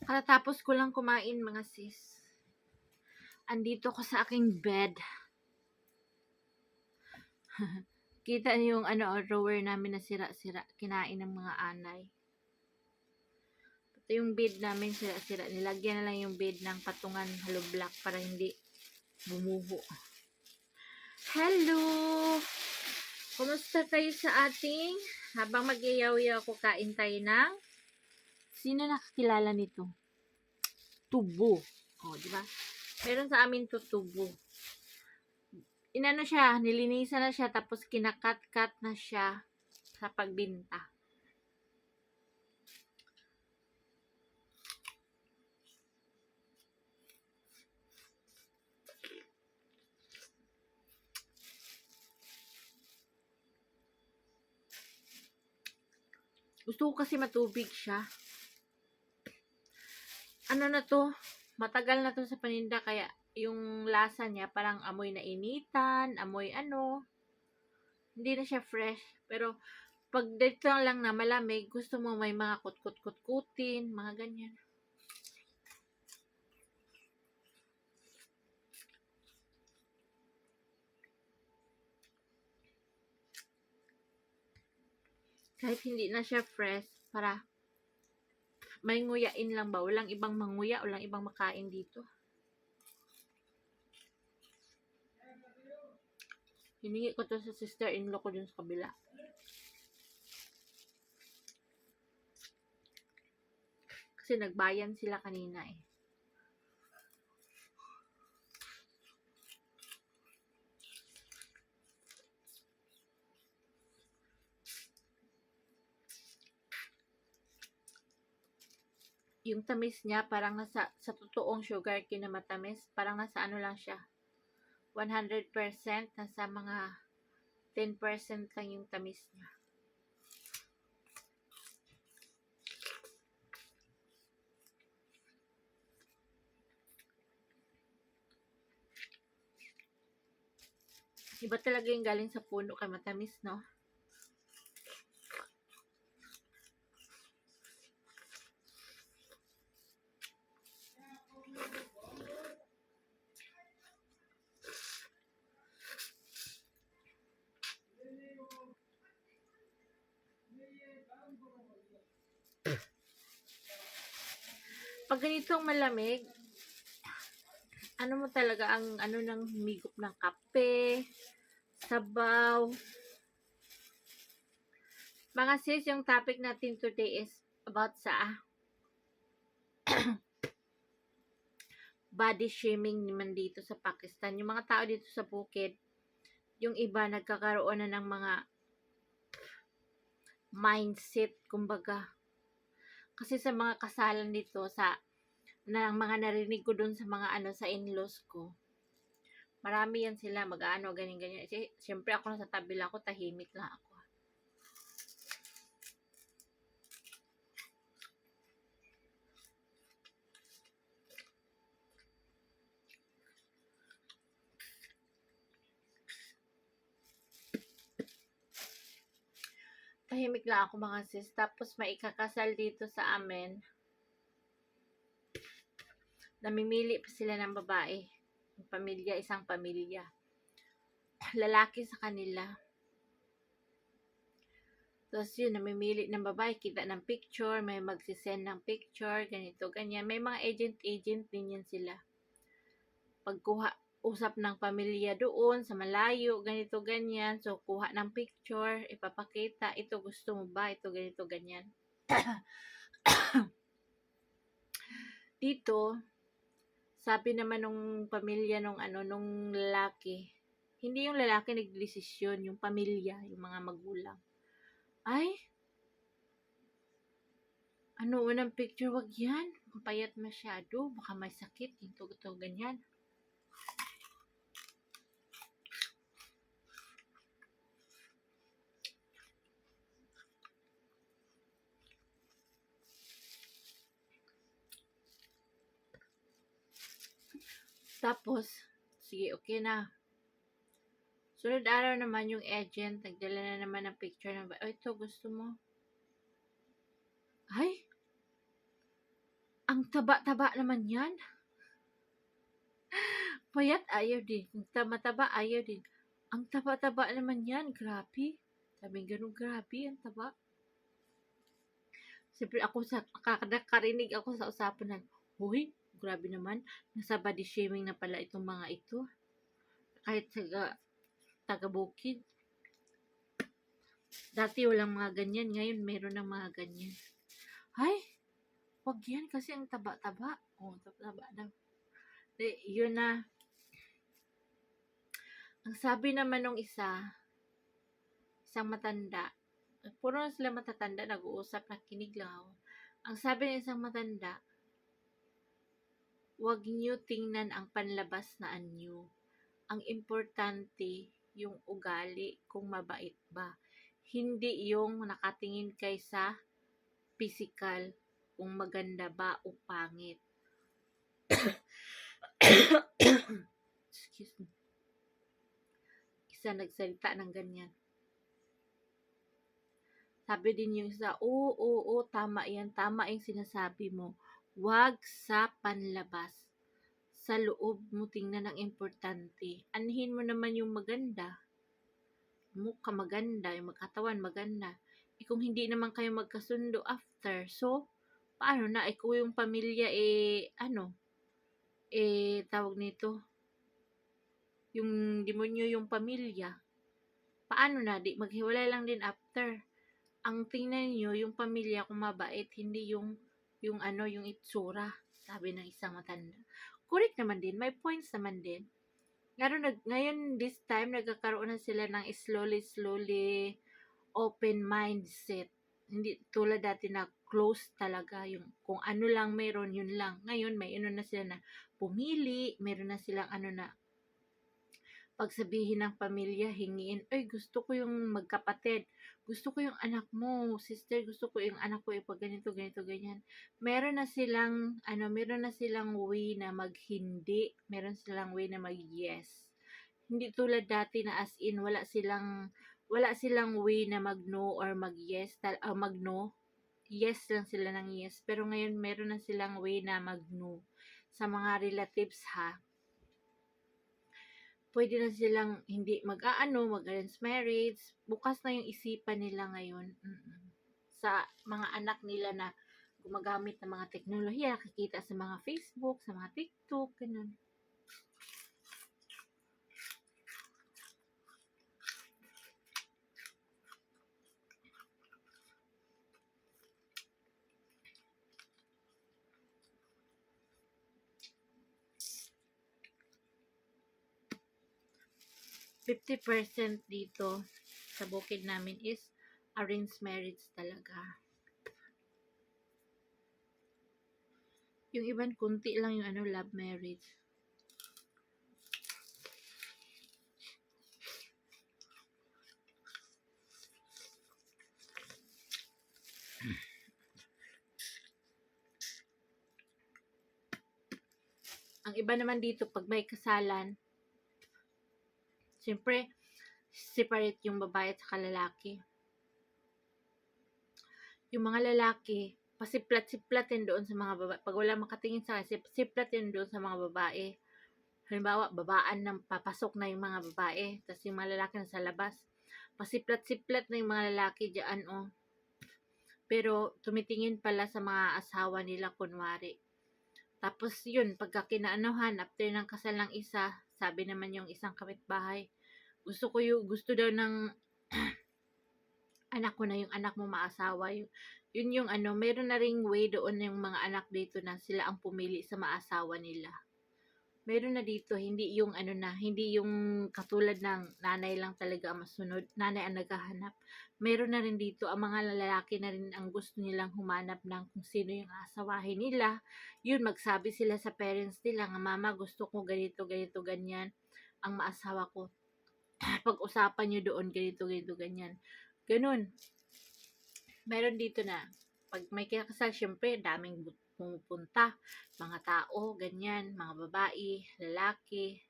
Katatapos ko lang kumain, mga sis. Andito ko sa aking bed. Kita niyo yung drawer namin na sira-sira. Kinain ng mga anay. Ito yung bed namin sira-sira. Nilagyan na lang yung bed ng patungan hollow block para hindi bumuho. Hello! Kumusta tayo sa ating? Habang mag-iyaw-iyaw ko, kain tayo ng sino nakakilala nito? Tubo. O, di ba? Meron sa amin to tubo. Inano siya, nilinisan na siya, tapos kinakat-kat na siya sa pagbinta. Gusto ko kasi matubig siya. Ano na to? Matagal na to sa paninda, kaya yung lasa niya parang amoy na initan, amoy hindi na siya fresh. Pero pag dito lang na malamig, gusto mo may mga kutkut-kutkutin, mga ganyan. Kahit hindi na siya fresh, para may nguyain lang ba? Walang ibang manguya, walang ibang makain dito. Hiningi ko to sa sister-in-law ko dun sa kabila. Kasi nagbayan sila kanina eh. Yung tamis niya, parang sa totoong sugar cane na matamis, parang nasa ano lang siya. 100%, nasa mga 10% lang yung tamis niya. Iba talaga yung galing sa puno kay matamis, no? Pag ganitong malamig, ano mo talaga ang ng himigop ng kape, sabaw. Mga sis, yung topic natin today is about sa body shaming naman dito sa Pakistan. Yung mga tao dito sa bukid, yung iba nagkakaroon na ng mga mindset, kumbaga. Kasi sa mga kasalan dito, ng mga narinig ko dun sa mga sa in-laws ko, marami yan sila, ganyan-ganyan. Siyempre ako nasa tabi lang ako, tahimik lang ako. Tahimik lang ako, mga sis. Tapos may ikakasal dito sa amin. Namimili pa sila ng babae. Pamilya, isang pamilya. Lalaki sa kanila. Tapos yun, namimili ng babae, kita ng picture, may magsisend ng picture, ganito, ganyan. May mga agent din yan sila. Pagkuha, usap ng pamilya doon, sa malayo, ganito, ganyan. So, kuha ng picture, ipapakita, ito gusto mo ba, ito, ganito, ganyan. Dito, sabi naman nung pamilya nung lalaki, hindi yung lalaki nagdesisyon, yung pamilya, yung mga magulang. Ay, unang picture, wag yan. Mapayat masyado, baka may sakit, ito, ganyan. Tapos, sige, okay na. Sunod araw naman yung agent, nagdala na naman ng picture ng, ito, gusto mo? Ay, Ang taba-taba naman yan. Payat ayaw din. Kung tama-taba ayaw din. Ang taba-taba naman yan. Grabe. Sabi ganun, grabe. Ang taba. Siyempre ako nakakarinig ako sa usapan na, huy, grabe naman. Nasa body shaming na pala itong mga ito. Kahit taga-bukid. Dati walang mga ganyan. Ngayon meron ng mga ganyan. Ay, wag yan kasi ang taba-taba. Taba-taba daw. Yun na. Ang sabi naman nung isang matanda, puro na sila matatanda, nag-uusap, nakinig lang ako. Ang sabi ng isang matanda, wag niyo tingnan ang panlabas na anyo. Ang importante, yung ugali, kung mabait ba. Hindi yung nakatingin kay sa physical, kung maganda ba o pangit. Excuse me. Isa nagsalita ng ganyan. Sabi din yung isa, oo, tama yan. Tama yung sinasabi mo. Wag sa panlabas. Sa loob mo tingnan ang importante. Anhin mo naman yung maganda. Mukha maganda, yung magkatawan maganda. Kung hindi naman kayo magkasundo after, so, paano na? Kung yung pamilya, tawag nito, yung demonyo yung pamilya, paano na? Di maghiwalay lang din after. Ang tingnan niyo yung pamilya kung mabait, hindi yung itsura, sabi ng isang matanda. Correct naman din, may points naman din. Ngayon this time nagkakaroon na sila ng slowly open mindset. Hindi tulad dati na close talaga, yung kung ano lang meron yun lang. Ngayon may na sila na pumili, meron na silang na pagsabihin ng pamilya, hingiin, ay gusto ko yung magkapatid, gusto ko yung anak mo, sister, gusto ko yung anak ko, pag ganito, ganyan. Meron na silang way na maghindi, meron silang way na mag-yes. Hindi tulad dati na as in, wala silang way na mag-no or mag-yes, mag-no. Yes lang sila ng yes. Pero ngayon, meron na silang way na mag-no. Sa mga relatives ha, pwede na silang hindi mag-arranged marriage. Bukas na yung isipan nila ngayon. Sa mga anak nila na gumagamit ng mga teknolohiya, nakikita sa mga Facebook, sa mga TikTok, ganun. %50 dito sa bukid namin is arranged marriage talaga. Yung iban, kunti lang yung love marriage. Ang iba naman dito, pag may kasalan, siyempre, separate yung babae at saka lalaki. Yung mga lalaki, pasiplat-siplatin doon sa mga babae. Pag wala makatingin sa akin, siplatin doon sa mga babae. Halimbawa, babaan ng papasok na yung mga babae, tapos yung mga lalaki nasa labas. Pasiplat-siplat na yung mga lalaki dyan, Pero, tumitingin pala sa mga asawa nila, kunwari. Tapos yun, pagka kinaanuhan, after ng kasal ng isa, sabi naman yung isang kapitbahay, gusto daw ng anak ko na yung anak mo maasawa. Yun yung meron na ring way doon yung mga anak dito na sila ang pumili sa maasawa nila. Meron na dito, hindi yung hindi yung katulad ng nanay lang talaga ang masunod, nanay ang naghahanap. Meron na rin dito, ang mga lalaki na rin ang gusto nilang humanap ng kung sino yung asawahin nila. Yun, magsabi sila sa parents nila, nga mama, gusto ko ganito, ganyan, ang maasawa ko. Pag-usapan nyo doon, ganito, ganyan. Ganun. Meron dito na, pag may kinakasal, syempre, daming pumupunta, mga tao, ganyan, mga babae, lalaki,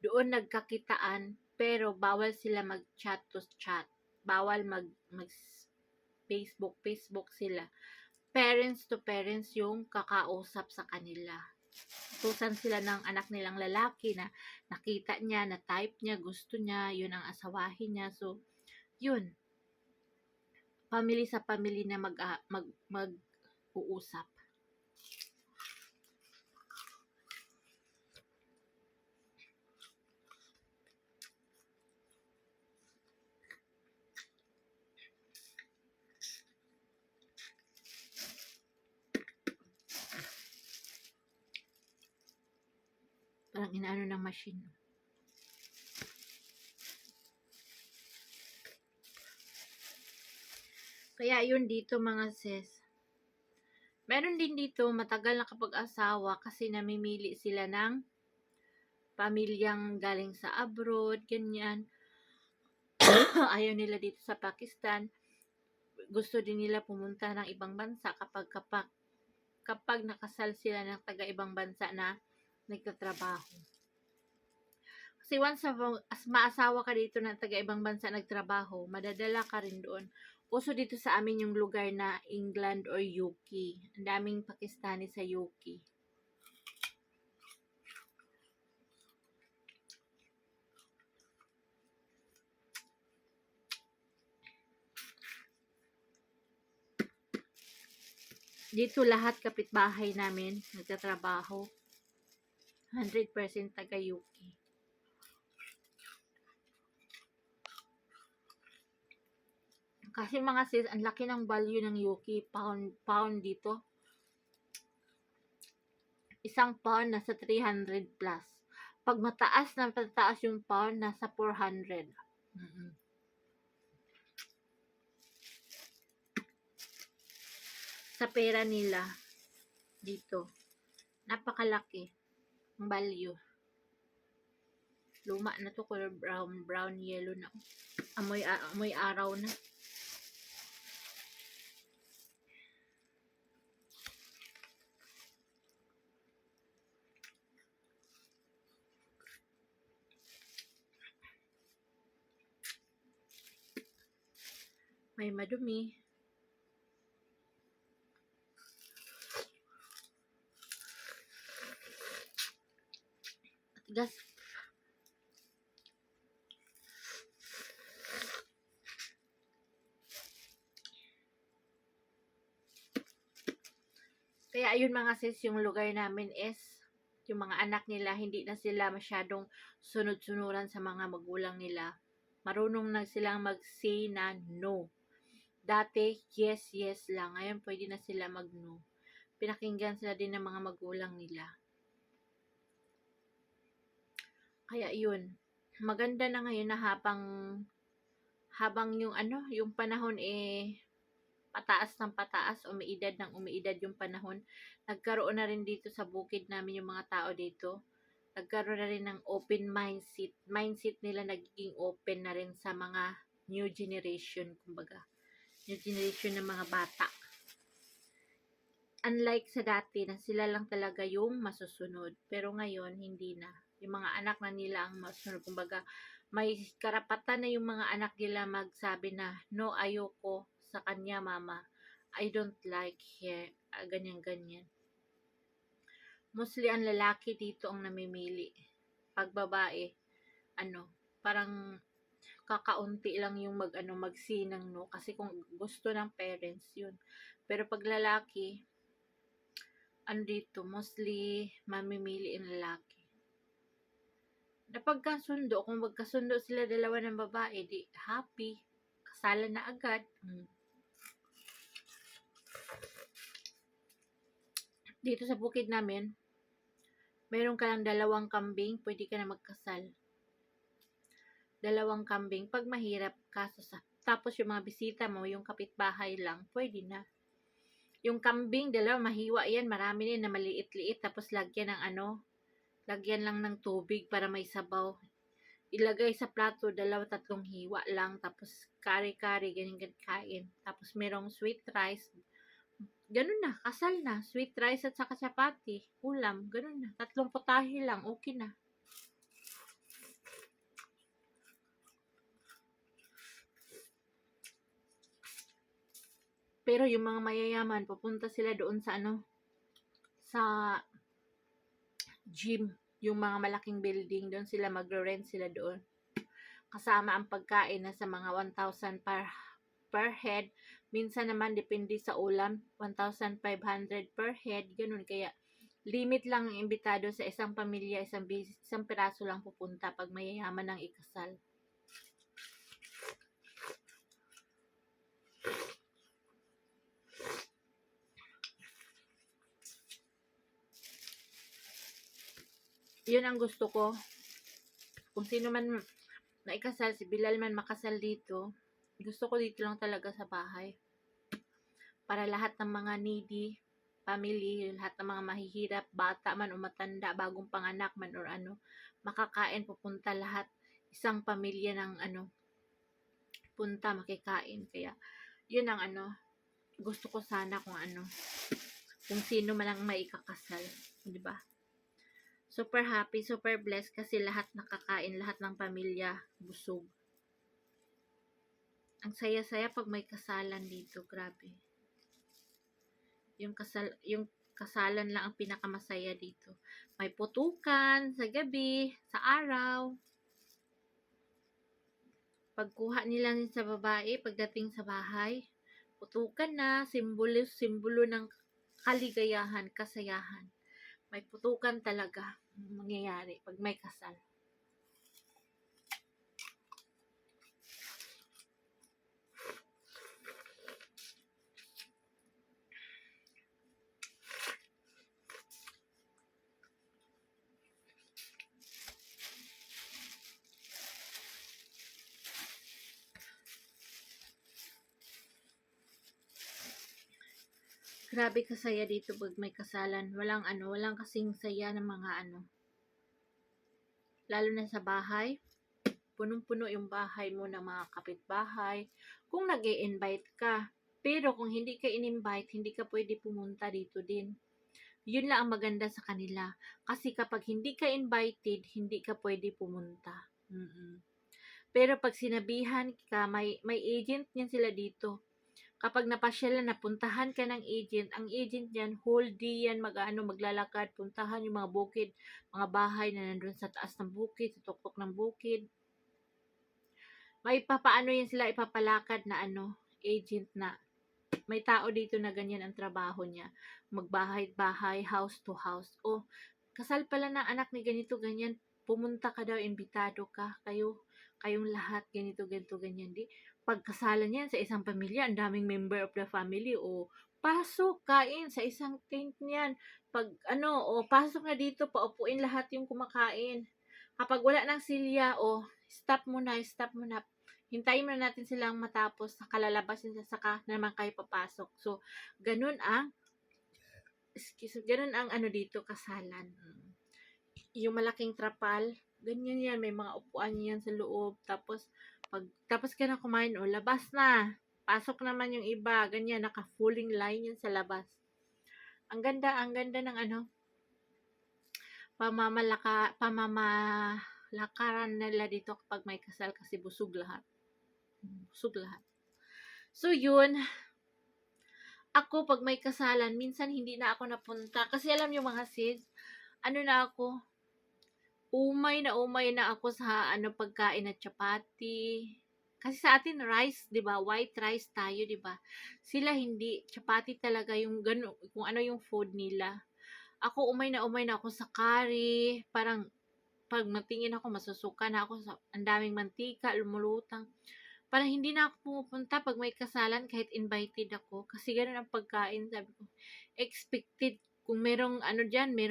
doon nagkakitaan, pero bawal sila mag-chat to chat, bawal mag Facebook sila, parents to parents yung kakausap sa kanila. Utusan sila ng anak nilang lalaki na nakita niya, na type niya, gusto niya, yun ang asawahin niya. So, yun. Family sa family na mag-uusap. Parang inaano ng machine. Kaya yun dito mga sis. Meron din dito matagal na kapag-asawa kasi namimili sila ng pamilyang galing sa abroad, ganyan. Ayaw nila dito sa Pakistan. Gusto din nila pumunta ng ibang bansa kapag nakasal sila ng taga-ibang bansa na nagtatrabaho. Kasi once maasawa ka dito ng taga-ibang bansa nagtrabaho, madadala ka rin doon. Uso dito sa amin yung lugar na England or UK. Ang daming Pakistani sa UK. Dito lahat kapitbahay namin nagtatrabaho. 100% taga UK. Kasi mga sis, ang laki ng value ng UK, pound dito. Isang pound nasa 300 plus. Pag mataas yung pound, nasa 400. Sa pera nila, dito, napakalaki ang value. Luma na to, color brown, yellow na. Amoy araw na. May madumi. Gas. Kaya ayun mga sis, yung lugar namin is yung mga anak nila, hindi na sila masyadong sunod-sunuran sa mga magulang nila. Marunong na silang mag-say na no. Dati, yes lang. Ngayon, pwede na sila mag-no. Pinakinggan sila din ng mga magulang nila. Kaya yun. Maganda na ngayon na habang yung panahon pataas ng pataas, umiidad ng umiidad yung panahon. Nagkaroon na rin dito sa bukid namin yung mga tao dito. Nagkaroon na rin ng open mindset. Mindset nila nagiging open na rin sa mga new generation, kumbaga. New generation ng mga bata. Unlike sa dati na sila lang talaga yung masusunod. Pero ngayon, hindi na. Yung mga anak na nila ang masusunod. Kumbaga, may karapatan na yung mga anak nila magsabi na, no, ayoko sa kanya, mama. I don't like her. Ganyan. Mostly ang lalaki dito ang namimili. Pag babae, parang kakaunti lang yung magsinang no, kasi kung gusto ng parents yun. Pero pag lalaki, dito mostly mamimili ang lalaki. Kung magkasundo sila dalawa ng babae, di happy, kasalan na agad. Dito sa bukid namin, meron ka lang 2 kambing, pwede ka na magkasal. 2 kambing, pag mahirap ka, tapos yung mga bisita mo, yung kapitbahay lang, pwede na. Yung kambing, 2, mahiwa yan, marami din na maliit-liit, tapos lagyan lang ng tubig para may sabaw. Ilagay sa plato, 2-3 hiwa lang, tapos kari-kari, ganyan kain. Tapos merong sweet rice, ganun na, kasal na. Sweet rice at saka chapati, ulam, ganun na. 3 putahe lang, okay na. Pero yung mga mayayaman, pupunta sila doon sa sa gym, yung mga malaking building, doon sila magre-rent sila doon. Kasama ang pagkain na sa mga 1,000 per head. Minsan naman, depende sa ulam, 1,500 per head, ganun. Kaya, limit lang ang imbitado sa isang pamilya, isang piraso lang pupunta pag mayayaman ang ikasal. Yun ang gusto ko. Kung sino man na ikasal, si Bilal man makasal dito, gusto ko dito lang talaga sa bahay. Para lahat ng mga needy family, lahat ng mga mahihirap, bata man o matanda, bagong panganak man or makakain, pupunta lahat. Isang pamilya ng punta, makikain. Kaya, yun ang gusto ko sana kung sino man ang maikakasal. Diba? Super happy, super blessed kasi lahat nakakain, lahat ng pamilya busog. Ang saya-saya pag may kasalan dito, grabe. Yung kasalan lang ang pinakamasaya dito. May putukan sa gabi, sa araw. Pagkuha nila sa babae, pagdating sa bahay, putukan na, simbolo ng kaligayahan, kasayahan. May putukan talaga mangyayari pag may kasal. Grabe kasaya dito pag may kasalan. Walang kasing saya ng mga lalo na sa bahay. Punong-puno yung bahay mo ng mga kapitbahay. Kung nag-i-invite ka. Pero kung hindi ka in-invite, hindi ka pwede pumunta dito din. Yun lang ang maganda sa kanila. Kasi kapag hindi ka invited, hindi ka pwede pumunta. Pero pag sinabihan ka, may agent niyan sila dito. Kapag napasyalan, napuntahan ka ng agent, ang agent niyan, whole day yan, maglalakad, puntahan yung mga bukid, mga bahay na nandun sa taas ng bukid, sa tuktok ng bukid. May papaano yan sila ipapalakad na agent na. May tao dito na ganyan ang trabaho niya. Magbahay-bahay, house to house. O, kasal pala ng anak ni ganito, ganyan. Pumunta ka daw, imbitado ka. Kayong lahat, ganito, ganyan. Di, pagkasalan yan sa isang pamilya, ang daming member of the family. O, pasok, kain sa isang tent niyan. Pasok na dito, paupuin lahat yung kumakain. Kapag wala ng silya, stop muna. Hintayin muna natin silang matapos, saka lalabasin saka naman kayo papasok. So, ganun ang dito, kasalan. Yung malaking trapal, ganyan yan, may mga upuan yan sa loob. Tapos ka na kumain, labas na. Pasok naman yung iba, ganyan, naka-fulling line yan sa labas. Ang ganda ng pamamalakaran nila dito kapag may kasal kasi busog lahat. So, yun. Ako, pag may kasalan, minsan hindi na ako napunta. Kasi alam nyo mga sis, umay na ako sa pagkain na chapati. Kasi sa atin, rice, di ba? White rice tayo, di ba? Sila hindi. Chapati talaga yung kung ano yung food nila. Ako, umay na ako sa curry. Parang, pag matingin ako, masusuka na ako sa ang daming mantika, lumulutang. Parang hindi na ako pumupunta pag may kasalan kahit invited ako. Kasi ganun ang pagkain, sabi ko. Expected. Kung merong dyan, may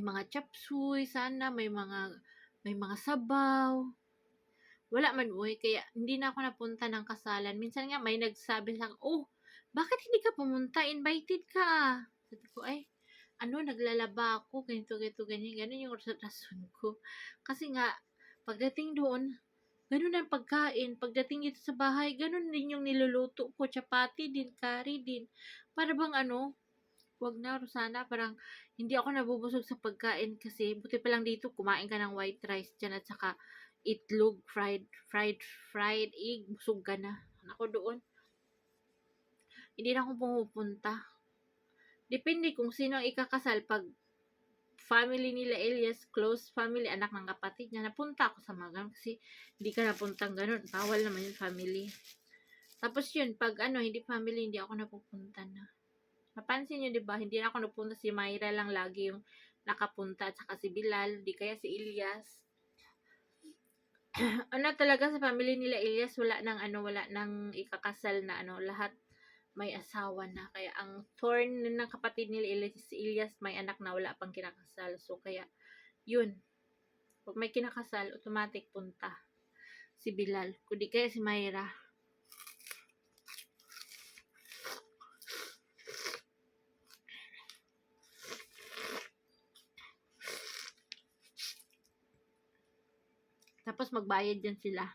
mga chapsuy, sana, may mga sabaw. Wala man, kaya hindi na ako napunta ng kasalan. Minsan nga, may nagsabi sa akin, bakit hindi ka pumunta? Invited ka. Sabi ko, naglalaba ako, ganito, ganyan. Ganun yung rason ko. Kasi nga, pagdating doon, ganun ang pagkain. Pagdating dito sa bahay, ganun din yung niluluto ko. Chapati din, curry din. Para bang wag na, Rosana. Parang hindi ako nabubusog sa pagkain kasi buti pa lang dito, kumain ka ng white rice dyan at saka itlog, fried egg, busog ka na. Ako doon, hindi na ako pumupunta. Depende kung sino ang ikakasal. Pag family nila Elias, close family, anak ng kapatid niya, napunta ako sa mga ganun. Kasi hindi ka napuntang ganun. Bawal naman yung family. Tapos yun, pag hindi family, hindi ako napupunta na. Napansin nyo, diba? Hindi na ako napunta. Si Myra lang lagi yung nakapunta. At saka si Bilal, di kaya si Elias. Talaga sa family nila Elias, wala nang ikakasal na lahat may asawa na. Kaya ang thorn ng kapatid nila Elias, may anak na wala pang kinakasal. So, kaya, yun. Pag may kinakasal, automatic punta si Bilal. Kundi kaya si Myra. Tapos magbayad din sila.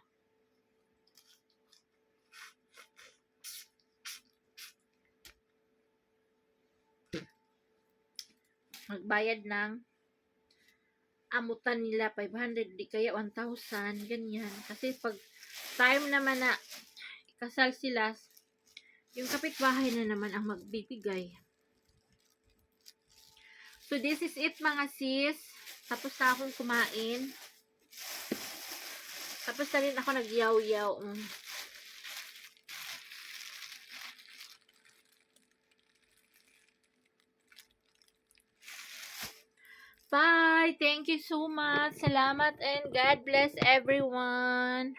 Magbayad ng amutan nila 500, di kaya 1,000, ganyan. Kasi pag time naman na ikasal sila, yung kapitbahay na naman ang magbibigay. So, this is it mga sis. Tapos na akong kumain. Tapos na rin ako nag-yaw-yaw. Bye! Thank you so much. Salamat and God bless everyone.